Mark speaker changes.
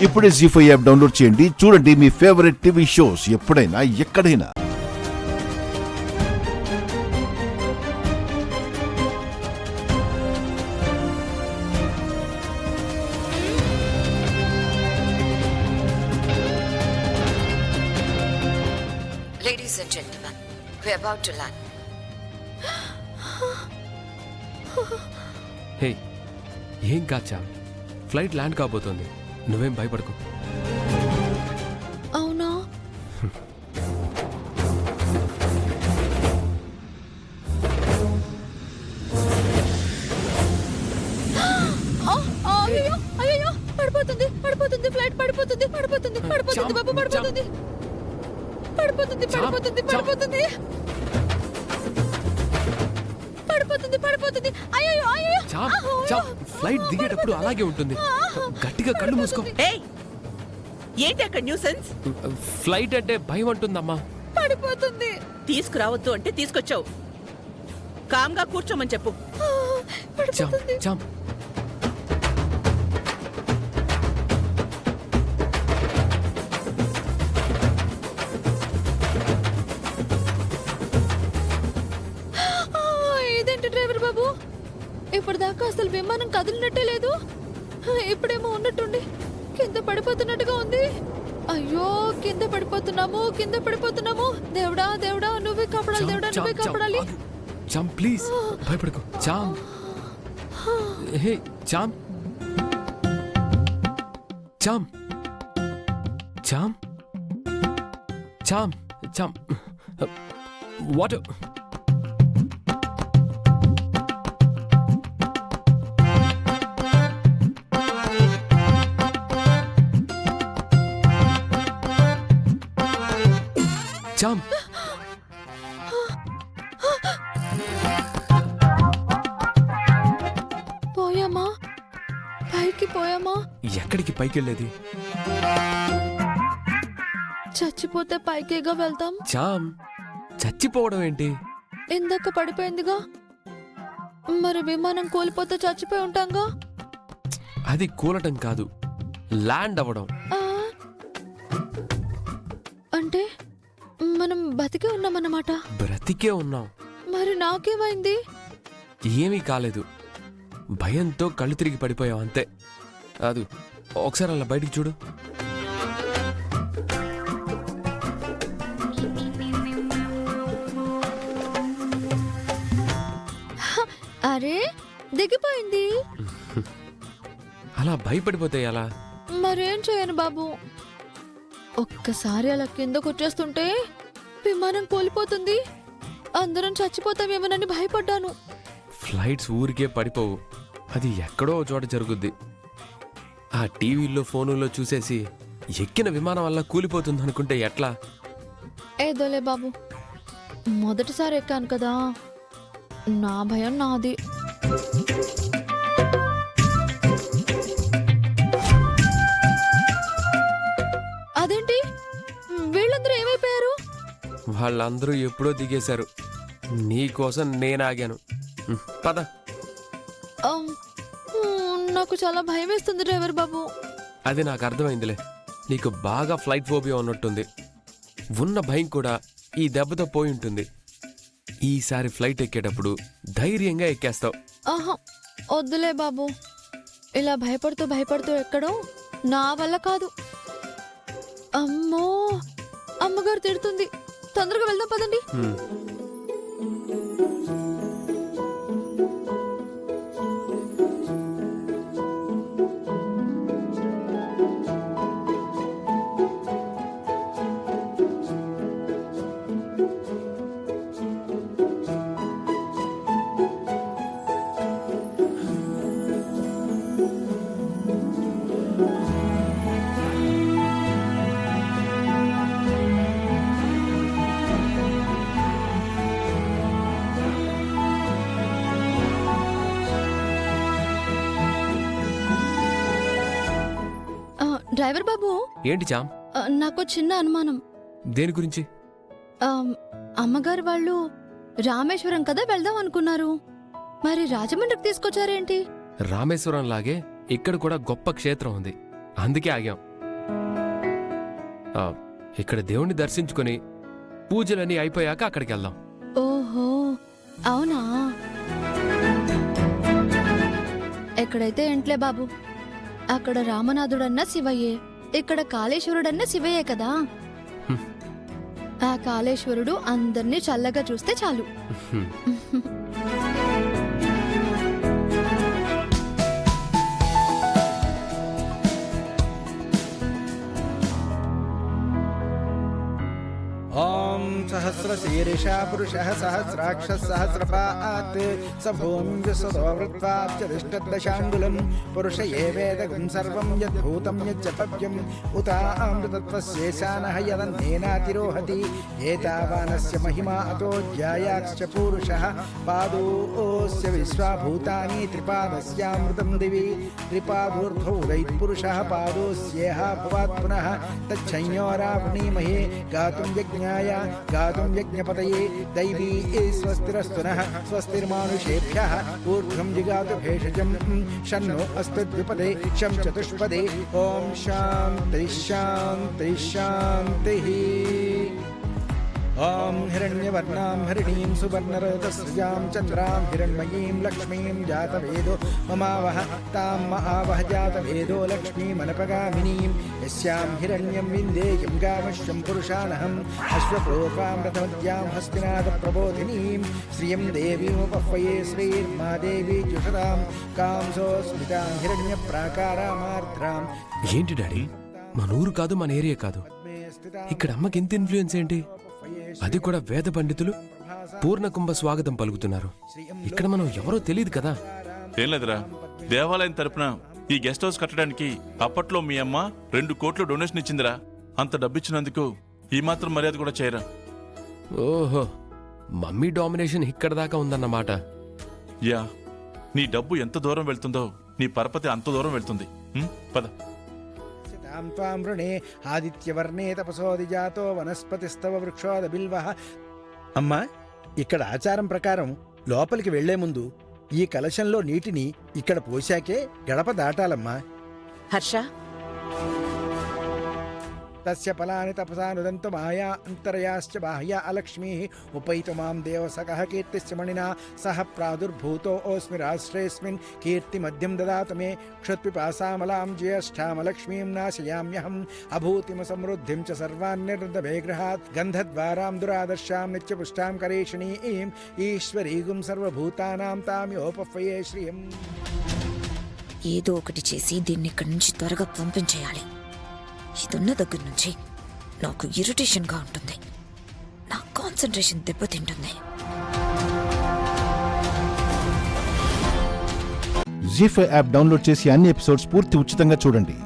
Speaker 1: ఇప్పుడే జీ5 app download చేయండి. చూడండి మీ ఫేవరెట్ టీవీ షోస్ ఎప్పుడైనా ఎక్కడైనా.
Speaker 2: Ladies and gentlemen, we're about to land.
Speaker 3: హే, ఏం కాచా, ఫ్లైట్ ల్యాండ్ కాబోతోంది, నువ్వేం భయపడకు.
Speaker 4: అవునా? అయ్యో అయ్యో, పడిపోతుంది పడిపోతుంది, ఫ్లైట్ పడిపోతుంది పడిపోతుంది పడిపోతుంది బాబు, పడిపోతుంది పడిపోతుంది పడిపోతుంది పడిపోతుంది పడిపోతుంది పడిపోతుంది. అయ్యో అయ్యో,
Speaker 3: ఫ్లైట్ దిగేటప్పుడు అలాగే ఉంటుంది, గట్టిగా కళ్ళు మూసుకో.
Speaker 5: ఏంటి అక్కడ న్యూసెన్స్?
Speaker 3: ఫ్లైట్ అంటే భయం అంటుందమ్మా.
Speaker 4: పడిపోతుంది.
Speaker 5: తీసుకురావద్దు అంటే తీసుకొచ్చావు, కామ్గా కూర్చోమని చెప్పు.
Speaker 4: పడిపోతుంది. ఇదేంటి డ్రైవర్ బాబు, ఇప్పటిదాకా అసలు విమానం కదిలినట్టే లేదు, ఇప్పుడేమో ఉన్నట్టుండి కింద పడిపోతున్నట్టుగా ఉంది. అయ్యో, కింద పడిపోతున్నాము. దేవుడా దేవుడా, నువ్వే కాపాడాలి, దేవుడా నువ్వే కాపాడాలి.
Speaker 3: చామ్ ప్లీజ్ భయపడకు. చామ్, హే చామ్, చామ్ చామ్ చామ్ చామ్, వాటర్. చామ్,
Speaker 4: పోయామా? పైకి పోయామా?
Speaker 3: ఎక్కడికి పైకి వెళ్ళేది?
Speaker 4: చచ్చిపోతే పైకేగా వెళ్తాం.
Speaker 3: చామ్, చచ్చిపోవడం ఏంటి?
Speaker 4: ఇందాక పడిపోయిందిగా, మరి విమానం కూలిపోతే చచ్చిపోయి ఉంటాంగా.
Speaker 3: అది కూలటం కాదు, ల్యాండ్ అవ్వడం.
Speaker 4: ఆ, అంటే మనం బతికే ఉన్నామన్నమాట.
Speaker 3: బ్రతికే ఉన్నాం.
Speaker 4: మరి నాకేమైంది?
Speaker 3: ఏమీ కాలేదు, భయంతో కళ్ళు తిరిగి పడిపోయావు అంతే. అది ఒకసారి అలా బయటికి చూడు.
Speaker 4: అరే, దిగిపోయింది.
Speaker 3: అలా భయపడిపోతే ఎలా?
Speaker 4: మరేం చేయను బాబు, ఒక్కసారి అలా కిందకు వచ్చేస్తుంటే విమానం కూలిపోతుంది, అందరం చచ్చిపోతామేమోనని భయపడ్డాను.
Speaker 3: ఫ్లైట్స్ ఊరికే పడిపోవు, అది ఎక్కడో చోట జరుగుద్ది. ఆ టీవీల్లో ఫోనుల్లో చూసేసి ఎక్కిన విమానం వల్ల కూలిపోతుంది అనుకుంటే ఎట్లా?
Speaker 4: ఏదోలే బాబు, మొదటిసారి ఎక్కాను కదా, నా భయం నాది. అదేంటి, వీళ్ళందరూ ఏమైపోయారు?
Speaker 3: వాళ్ళందరూ ఎప్పుడో దిగేశారు, నీకోసం నేను ఆగాను. పద.
Speaker 4: నాకు చాలా భయం వేస్తుంది డ్రైవర్ బాబు.
Speaker 3: అది నాకు అర్థమైందిలే, నీకు బాగా ఫ్లైట్ ఫోబియా ఉన్నట్టుంది. ఉన్న భయం కూడా ఈ దెబ్బతో పోయి ఉంటుంది. ఈసారి ఫ్లైట్ ఎక్కేటప్పుడు ధైర్యంగా ఎక్కేస్తావు.
Speaker 4: ఆహా, వద్దులే బాబు, ఇలా భయపడుతూ ఎక్కడం నా వల్ల కాదు. అమ్మో, అమ్మగారు తిడుతుంది, తొందరగా వెళ్దాం పదండి. డ్రైవర్ బాబు,
Speaker 3: ఏంటి చామ్?
Speaker 4: నాకు చిన్న అనుమానం.
Speaker 3: దేని గురించి?
Speaker 4: అమ్మగారు వాళ్ళు రామేశ్వరం కదా వెళ్దాం అనుకున్నారు, మరి రాజమండ్రికి తీసుకొచ్చారేంటి?
Speaker 3: రామేశ్వరం లాగే ఇక్కడ కూడా గొప్ప క్షేత్రం ఉంది, అందుకే ఆగాం. ఆ, ఇక్కడ దేవుణ్ణి దర్శించుకొని పూజలన్నీ అయిపోయాక అక్కడికి వెళ్దాం.
Speaker 4: ఓహో అవునా? ఎక్కడైతే ఏంట్లే బాబు, అక్కడ రామనాథుడన్నా శివయ్యే, ఇక్కడ కాళేశ్వరుడన్నా శివయ్యే కదా.
Speaker 3: హ్మ్.
Speaker 4: ఆ కాళేశ్వరుడు అందర్నీ చల్లగా చూస్తే చాలు.
Speaker 3: హ్మ్.
Speaker 6: ॐ सहस्रशीर्षा पुरुषः सहस्राक्षः सहस्रपात् स भूमिं वृत्वाच्चतिष्ठद्दशाङ्गुलम् पुरुष एवेदगुं सर्वं यद्भूतं यच्च पव्यम् उतामृतत्वस्येशानः यदन्नेनातिरोहति एतावानस्य महिमा अतो ज्यायाश्च पुरुषः पादोऽस्य विश्वाभूतानि त्रिपादस्यामृतं दिवि त्रिपादोर्ध्वौ वैत्पुरुषः पादोऽस्येह भवात् पुनः तच्छंयोरावृणीमहे गातुं यज्ञाय गातुं यज्ञपतये दैवी स्वस्तिरस्तु नः स्वस्तिर्मानुषेभ्यः ऊर्ध्वं जिगातु भेषजं शन्नो अस्तु द्विपदे शं चतुष्पदे ॐ शान्तिः शान्तिः शान्तिः। ॐ हिरण्यवर्णां हरिणीं सुवर्णरजतसृजां चन्द्रां हिरण्मयीं लक्ष्मीं जातवेदो ममावह तां महावह जातवेदो लक्ष्मीमनपगामिनीं यस्यां हिरण्यं विन्देयं गामश्यं पुरुषानहम् अश्वप्रोपां रथमद्यां हस्तिनादप्रबोधिनीं श्रियं देवीमुपह्वये श्रीर्मा देवी जुषतां कांसोऽस्मितां हिरण्यप्राकारामार्द्रां।
Speaker 3: ఏంటి డాడీ, మన ఊరు కాదు, మన ఏరియా కాదు, ఇక్కడ అమ్మకి ఎంత ఇన్ఫ్లుయెన్స్ ఏంటి? అది కూడా వేద పండితులు పూర్ణకుంభ స్వాగతం పలుకుతున్నారు. ఇక్కడ మనం ఎవరో తెలియదు కదా.
Speaker 7: ఏం లేదురా, దేవాలయం తరపున ఈ గెస్ట్ హౌస్ కట్టడానికి అప్పట్లో మీ అమ్మ 2 కోట్లు డొనేషన్ ఇచ్చిందిరా. అంత డబ్బిచ్చినందుకు ఈ మాత్రం మర్యాద కూడా చేయరా?
Speaker 3: ఓహో, మమ్మీ డామినేషన్ ఇక్కడ దాకా ఉందన్నమాట.
Speaker 7: యా, నీ డబ్బు ఎంత దూరం వెళ్తుందో నీ పరపతి అంత దూరం వెళ్తుంది. పద.
Speaker 6: त्वां वृणे ఆదిత్యవర్ణే తపసోదిజాతో వనస్పతిస్తవ వృక్షోద బిల్వః। అమ్మా, ఇక్కడ ఆచారం ప్రకారం లోపలికి వెళ్లే ముందు ఈ కలశంలో నీటిని ఇక్కడ పోశాకే గడప దాటాలమ్మా.
Speaker 5: హర్ష,
Speaker 6: తస్య ఫలాని తపసానుదంతు మాయా అంతరయాశ్చ బాహ్య అలక్ష్మీ ఉపైతు మాం దేవసకః కీర్తిస్య మణినా సహ ప్రాదుర్భూతో ఓస్మి రాష్ట్రేస్మిన్ కీర్తిమధ్యం దదాతు మే క్షుత్పిపాసామలాం జ్యేష్ఠామలక్ష్మీం నాశయామ్యహం అభూతిమ సమృద్ధిం చ సర్వాన్నిర్దమే గృహాత్ గంధద్వారాం దురాదర్శాం నిత్యపుష్టాం కరేషిణీం ఈశ్వరీగుం సర్వభూతానాం తామ్యోపహ్వయే శ్రియం।
Speaker 2: ఏదో ఒకటి చేసి దీన్ని ఇక్కడి నుంచి త్వరగా పంపించేయాలి. ఇదున్న దగ్గర నుంచి నాకు ఇరిటేషన్గా ఉంటుంది, నా కాన్సంట్రేషన్ దెబ్బతింటుంది.
Speaker 1: జీ5 యాప్ డౌన్లోడ్ చేసి అన్ని ఎపిసోడ్స్ పూర్తి ఉచితంగా చూడండి.